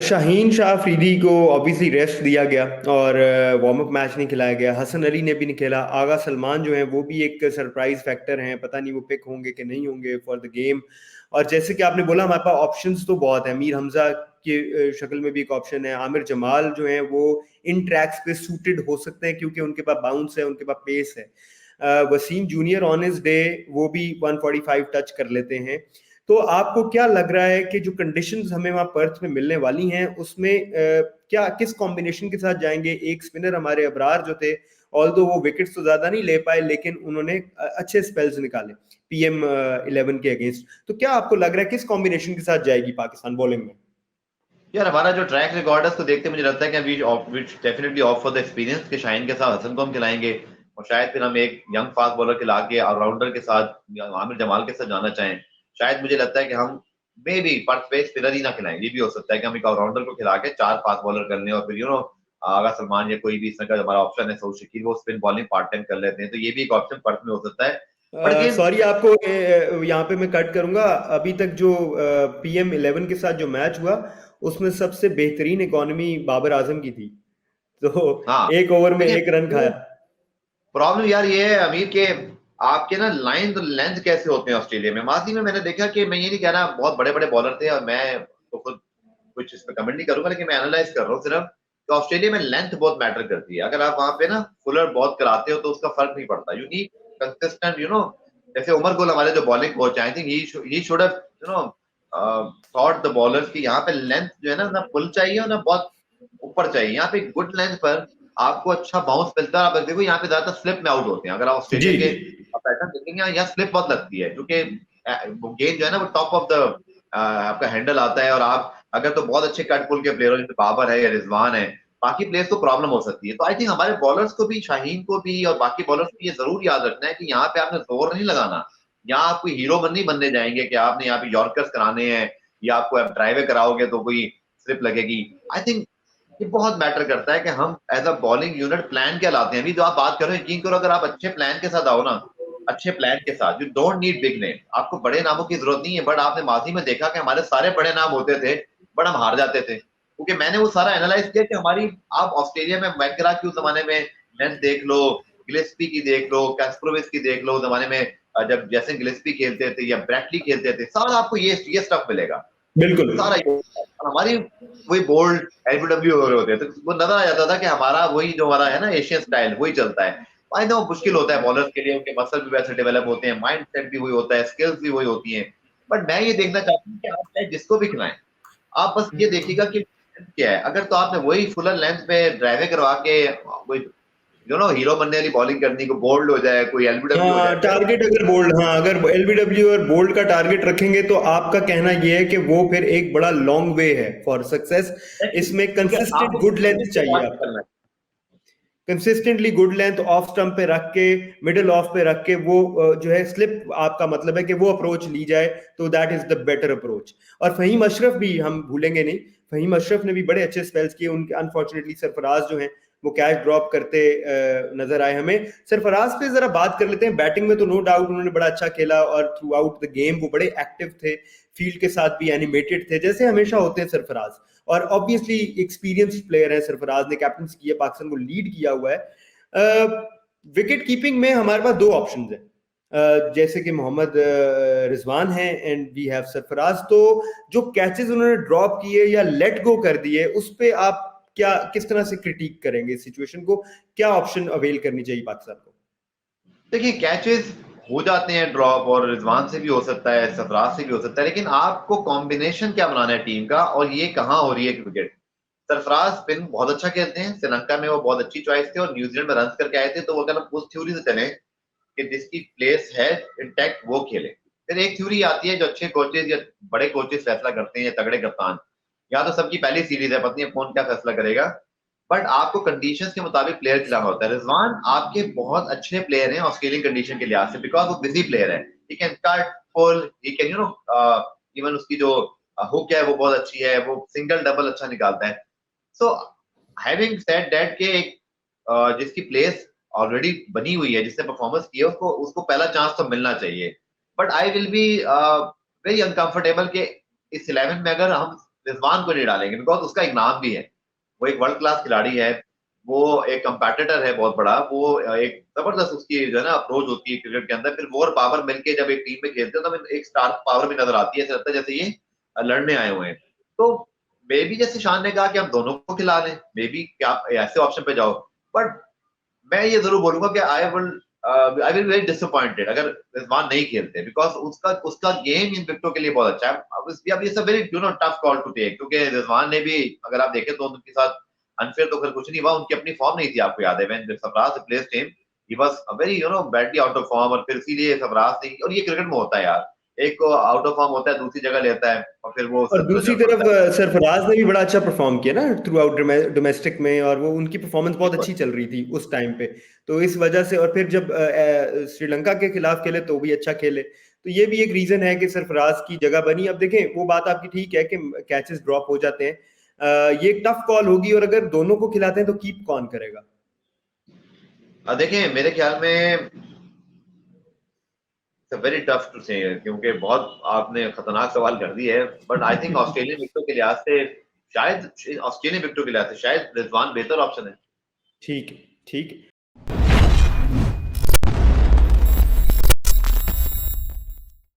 शाहीन शाह अफरीदी को obviously rest दिया गया और वार्म अप मैच नहीं खिलाया गया। हसन अली ने भी नहीं खेला। आगा सलमान जो है वो भी एक सरप्राइज फैक्टर हैं, पता नहीं वो पिक होंगे कि नहीं होंगे फॉर द गेम। और जैसे कि आपने बोला हमारे पास ऑप्शंस तो बहुत है। मीर हमजा की शक्ल में भी एक ऑप्शन है। आमिर जमाल जो है वो इन ट्रैक्स पे सूटेड हो सकते हैं क्योंकि उनके पास बाउंस है, उनके पास पेस है। Wasim junior on his day वो भी 145 टच कर लेते हैं। तो आपको क्या लग रहा है कि जो कंडीशंस हमें वहां पर्थ में मिलने वाली हैं उसमें क्या किस कॉम्बिनेशन के साथ जाएंगे? एक स्पिनर हमारे अबरार जो थे, ऑल्दो वो विकेट्स तो ज्यादा नहीं ले पाए लेकिन उन्होंने अच्छे स्पेल्स निकाले पीएम 11 के अगेंस्ट। तो क्या आपको लग रहा है किस कॉम्बिनेशन के साथ जाएगी पाकिस्तान बॉलिंग में? यार हमारा जो ट्रैक रिकॉर्ड है उसको देखते मुझे लगता है कि we definitely off for the experience के शाहीन के साथ हसन को हम खिलाएंगे। और शायद फिर हम एक यंग फास्ट बॉलर खिला के ऑलराउंडर के साथ आमिर जमाल के साथ जाना चाहें। शायद मुझे लगता है कि हम मे बी पर्थ पे स्पिनर ही ना खिलाएं। ये भी हो सकता है कि हम एक ऑलराउंडर को खिला के चार फास्ट बॉलर कर लें और फिर आगा सलमान या कोई भी इस तरह का हमारा ऑप्शन है सऊद शकील वो स्पिन बॉलिंग पार्ट टाइम कर लेते हैं। तो ये भी एक ऑप्शन पर्थ में हो सकता है। बट अगेन सॉरी आपको यहाँ पे मैं कट करूंगा। अभी तक जो पीएम 11 के साथ जो मैच हुआ उसमें सबसे बेहतरीन इकॉनमी बाबर आजम की थी। तो हाँ एक ओवर में देखिए एक रन खाया। प्रॉब्लम यार ये है अमीर के आपके ना लाइन तो लेंथ कैसे होते हैं ऑस्ट्रेलिया में। माजी में मैंने देखा कि मैं ये नहीं कह रहा बहुत बड़े बड़े बॉलर थे और मैं तो खुद कुछ इस पे कमेंट नहीं करूंगा लेकिन मैं एनालाइज कर रहा हूँ सिर्फ कि ऑस्ट्रेलिया में लेंथ बहुत मैटर करती है। अगर आप वहां पे ना फुलर बहुत कराते हो तो उसका फर्क नहीं पड़ता। यू नीड कंसिस्टेंट जैसे उमर गुल हमारे जो bowling coach I think he should have thought the bowlers की यहाँ पे लेंथ जो है ना पुल चाहिए और ना बहुत ऊपर चाहिए। यहाँ पे गुड लेंथ पर आपको अच्छा बाउंस मिलता है। आप देखो यहाँ पे ज्यादातर स्लिप में आउट होते हैं। अगर आप जी। ऑस्ट्रेलिया के पैटर्न देखेंगे यहाँ स्लिप बहुत लगती है क्योंकि गेंद जो है ना वो टॉप ऑफ द आपका हैंडल आता है। और आप अगर तो बहुत अच्छे कट पुल के प्लेयर हो जैसे बाबर है या रिजवान है बाकी प्लेयर्स को प्रॉब्लम हो सकती है। तो आई थिंक हमारे बॉलर्स को भी शाहीन को भी और बाकी बॉलर्स को ये जरूर याद रखना है कि यहाँ पे आपने जोर नहीं लगाना। यहाँ आप कोई हीरो नहीं बनने जाएंगे कि आपने यहाँ पे यॉर्कर्स कराने हैं या आपको आप ड्राइवे कराओगे तो कोई स्लिप लगेगी। आई थिंक ये बहुत मैटर करता है कि हम as a bowling unit plan क्या लाते हैं। अभी जो आप बात कर रहे हो यकीन करो अगर आप अच्छे प्लान के साथ आओ ना अच्छे प्लान के साथ you don't need big name. आपको बड़े नामों की जरूरत नहीं है। बट आपने माजी में देखा कि हमारे सारे बड़े नाम होते थे बट हम हार जाते थे क्योंकि मैंने वो सारा एनालाइज किया कि हमारी आप ऑस्ट्रेलिया में मैकग्रा की उस जमाने में लेंथ देख लो गिलेस्पी की देख लो कैस्प्रोविस की देख लो उस जमाने में जब जैसे गिलेस्पी खेलते थे या ब्रैटली खेलते थे सारा आपको ये स्टफ मिलेगा बिल्कुल। सारा हमारी वही बोल्ड एलबीडब्ल्यू हो रहे होते हैं। तो वो नजर आ जाता था कि हमारा वही जो हमारा है ना एशियन स्टाइल वही चलता है। आई नो मुश्किल होता है बॉलर्स के लिए उनके मसल भी वैसे डेवलप होते हैं माइंड सेट भी वही होता है स्किल्स भी वही होती हैं। बट मैं ये देखना चाहता हूँ कि आप चाहे जिसको भी खिलाएं आप बस ये देखिएगा कि क्या है। अगर तो आपने वही फुलर लेंथ पे ड्राइवे करवा के कोई हीरो बनने वाली बॉलिंग करनी को बोल्ड हो जाए कोई एलबीडब्ल्यू हो जाए हाँ, फिर टारगेट अगर बोल्ड, हाँ अगर एलबीडब्ल्यू और बोल्ड का टारगेट रखेंगे तो आपका कहना यह है कि वो फिर एक बड़ा लॉन्ग वे है फॉर सक्सेस। इसमें क्योंकि कंसिस्टेंट आपको गुड लेंथ चाहिए आपको। करना है। Consistently good length off stump पे रख के, मिडिल ऑफ पे रख के वो जो है स्लिप, आपका मतलब है कि वो अप्रोच ली जाए तो that is the better approach. और फहीम अशरफ भी हम भूलेंगे नहीं। फहीम अशरफ ने भी बड़े अच्छे स्पेल्स किए। उनके अनफॉर्चुनेटली सरफराज जो है वो कैच ड्रॉप करते नजर आए हमें। सरफराज पे जरा बात कर लेते हैं। बैटिंग में तो नो डाउट उन्होंने बड़ा अच्छा खेला और थ्रू आउट द गेम वो बड़े एक्टिव थे, फील्ड के साथ भी एनिमेटेड थे जैसे हमेशा होते हैं सरफराज। और ऑब्वियसली एक्सपीरियंस्ड प्लेयर है सरफराज ने, कैप्टन किया पाकिस्तान को लीड किया हुआ है। विकेट कीपिंग में हमारे पास दो ऑप्शन है, जैसे कि मोहम्मद रिजवान है एंड वी हैव सरफराज। तो जो कैचेस उन्होंने ड्रॉप किए या लेट गो कर दिए उस पे आप क्या किस तरह से क्रिटिक करेंगे इस सिचुएशन को? क्या ऑप्शन अवेल करनी चाहिए पाकिस्तान को? देखिए कैचेस हो जाते हैं ड्रॉप और रिजवान से भी हो सकता है सरफराज से भी हो सकता है लेकिन आपको कॉम्बिनेशन क्या बनाना है टीम का और ये कहाँ हो रही है क्रिकेट। सरफराज स्पिन बहुत अच्छा खेलते हैं श्रीलंका में वो बहुत अच्छी चॉइस थे और न्यूजीलैंड में रन करके आए थे। तो अगर हम उस थ्योरी से चले कि जिसकी प्लेस है इंटैक्ट वो खेले। फिर एक थ्योरी आती है जो अच्छे कोचेज या बड़े कोचेज फैसला करते हैं या तगड़े कप्तान या तो सबकी पहली सीरीज है पता नहीं कौन क्या फैसला करेगा। बट आपको कंडीशंस के मुताबिक प्लेयर खिलाना होता है। रिजवान आपके बहुत अच्छे प्लेयर हैं ऑस्ट्रेलियन कंडीशन के लिहाज से बिकॉज वो बिजी प्लेयर है। He can cut pull he can even उसकी जो हुक है वो बहुत अच्छी है वो सिंगल डबल अच्छा निकालता है। सो हैविंग सेड दैट के एक जिसकी प्लेस ऑलरेडी बनी हुई है जिसने परफॉर्मेंस की है उसको उसको पहला चांस तो मिलना चाहिए। But I will be very uncomfortable के इस 11 में अगर हम रिजवान को नहीं डालेंगे, बिकॉज उसका एक नाम भी है, वो एक वर्ल्ड क्लास खिलाड़ी है, वो एक कंपेटिटर है बहुत बड़ा, वो एक जबरदस्त उसकी जो है ना अप्रोच होती है क्रिकेट के अंदर, फिर वो और बाबर मिलके जब एक टीम में खेलते हैं तो हमें एक स्टार पावर भी नजर आती है, ऐसा लगता है जैसे ये लड़ने आए हुए हैं। तो मे बी जैसे शान ने कहा कि हम दोनों को खिला लें, मे बी क्या आप ऐसे ऑप्शन पे जाओ, बट मैं ये जरूर बोलूंगा कि आई विल वेरी डिसअपॉइंटेड अगर रिजवान नहीं खेलते, बिकॉज उसका उसका गेम इन विकेटों के लिए बहुत अच्छा है। अब ये सब very tough call to take, क्योंकि रिजवान ने भी अगर आप देखें तो उनके साथ अनफेयर तो फिर कुछ नहीं हुआ, उनकी अपनी फॉर्म नहीं थी, आपको याद है when Sarfaraz place team he was very badly out of form, और फिर इसीलिए सरफराज ने, और ये क्रिकेट में होता है यार, एक को आउट ऑफ फॉर्म होता है, दूसरी जगह लेता है और फिर वो और सब दूसरी नजर तरफ पड़ता है। सरफराज ने भी बड़ा अच्छा परफॉर्म किया ना थ्रू आउट डोमेस्टिक में, और वो उनकी परफॉर्मेंस बहुत बिल्कुल। अच्छी चल रही थी उस टाइम पे। तो इस वजह से, और फिर जब श्रीलंका के खिलाफ खेले तो भी अच्छा खेले, तो ये भी एक रीजन है कि सरफराज की जगह बनी। अब देखें, वो बात आपकी ठीक है कि कैचेस ड्रॉप हो जाते हैं, ये एक टफ कॉल होगी, और अगर दोनों को खिलाते हैं तो कीप कौन करेगा? देखें मेरे ख्याल में वेरी टफ टू से, क्योंकि बहुत आपने खतरनाक सवाल कर दिए है, बट आई थिंक ऑस्ट्रेलियन विकेटों के लिहाज से शायद, ऑस्ट्रेलियन विकेटों के लिहाज से शायद रिजवान बेहतर ऑप्शन है। ठीक है, ठीक है।